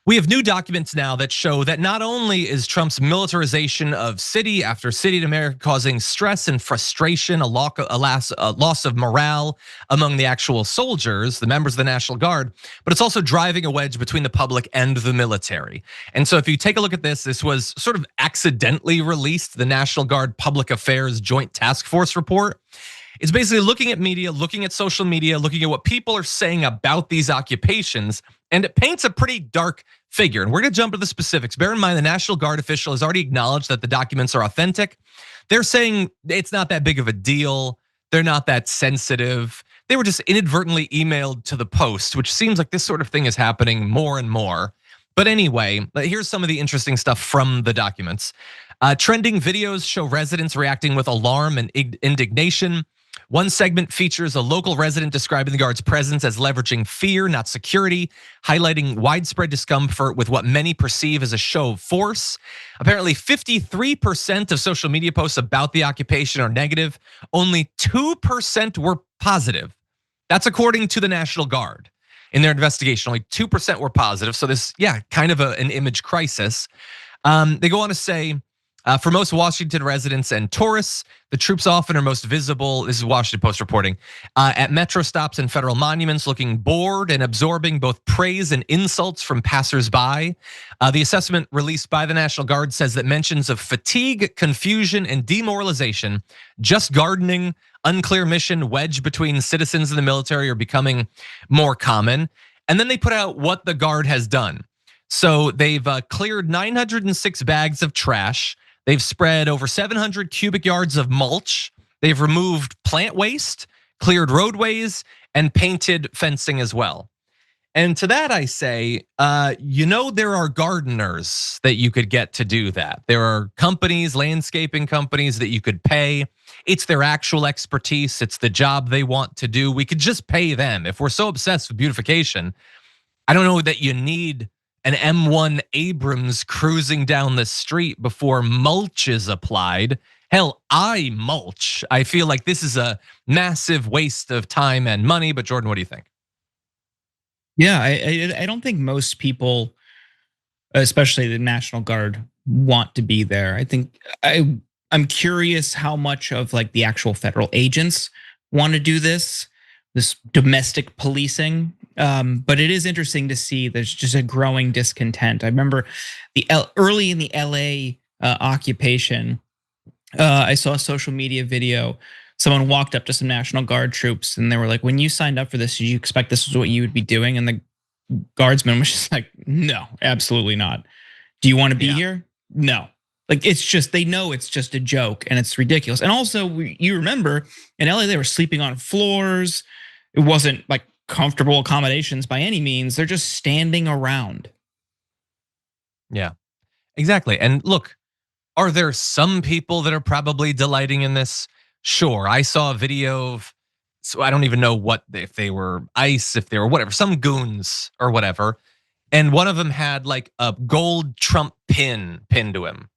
We have new documents now that show that not only is Trump's militarization of city after city in America causing stress and frustration, a loss of morale among the actual soldiers, the members of the National Guard, but it's also driving a wedge between the public and the military. And so if you take a look at this was sort of accidentally released, the National Guard Public Affairs Joint Task Force report. It's basically looking at media, looking at social media, looking at what people are saying about these occupations, and it paints a pretty dark figure. And we're gonna jump to the specifics. Bear in mind, the National Guard official has already acknowledged that the documents are authentic. They're saying it's not that big of a deal. They're not that sensitive. They were just inadvertently emailed to the Post, which seems like this sort of thing is happening more and more. But anyway, here's some of the interesting stuff from the documents. Trending videos show residents reacting with alarm and indignation. One segment features a local resident describing the Guard's presence as leveraging fear, not security, highlighting widespread discomfort with what many perceive as a show of force. Apparently 53% of social media posts about the occupation are negative. Only 2% were positive. That's according to the National Guard. In their investigation, only 2% were positive. So this, kind of an image crisis. They go on to say, for most Washington residents and tourists, the troops often are most visible, this is Washington Post reporting, at metro stops and federal monuments, looking bored and absorbing both praise and insults from passersby. The assessment released by the National Guard says that mentions of fatigue, confusion, and demoralization, just gardening, unclear mission, wedge between citizens and the military are becoming more common. And then they put out what the Guard has done. So they've cleared 906 bags of trash. They've spread over 700 cubic yards of mulch. They've removed plant waste, cleared roadways, and painted fencing as well. And to that I say, there are gardeners that you could get to do that. There are companies, landscaping companies that you could pay. It's their actual expertise. It's the job they want to do. We could just pay them. If we're so obsessed with beautification, I don't know that you need an M1 Abrams cruising down the street before mulch is applied. Hell, I mulch. I feel like this is a massive waste of time and money. But Jordan, what do you think? Yeah, I don't think most people, especially the National Guard, want to be there. I think I'm curious how much of like the actual federal agents want to do this domestic policing. But it is interesting to see there's just a growing discontent. I remember early in the LA occupation, I saw a social media video. Someone walked up to some National Guard troops and they were like, when you signed up for this, did you expect this was what you would be doing? And the guardsman was just like, no, absolutely not. Do you want to be here? No. Like, it's just, they know it's just a joke and it's ridiculous. And also, you remember in LA, they were sleeping on floors. It wasn't like comfortable accommodations by any means. They're just standing around. Yeah, exactly. And look, are there some people that are probably delighting in this? Sure, I saw a video of, so I don't even know what, if they were ICE, if they were whatever, some goons or whatever. And one of them had like a gold Trump pin pinned to him,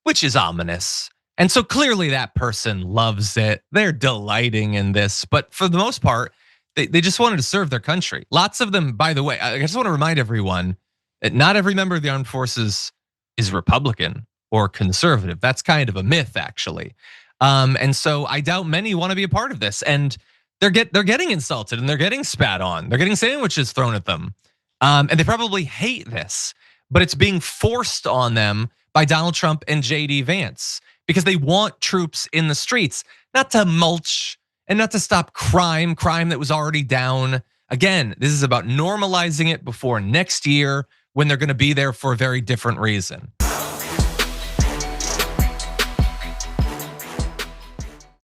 which is ominous. And so clearly that person loves it. They're delighting in this. But for the most part, they just wanted to serve their country. Lots of them, by the way, I just want to remind everyone that not every member of the armed forces is Republican or conservative. That's kind of a myth, actually. And so I doubt many want to be a part of this. And they're getting insulted and they're getting spat on. They're getting sandwiches thrown at them. And they probably hate this, but it's being forced on them by Donald Trump and JD Vance because they want troops in the streets, not to mulch and not to stop crime that was already down. Again, this is about normalizing it before next year when they're going to be there for a very different reason.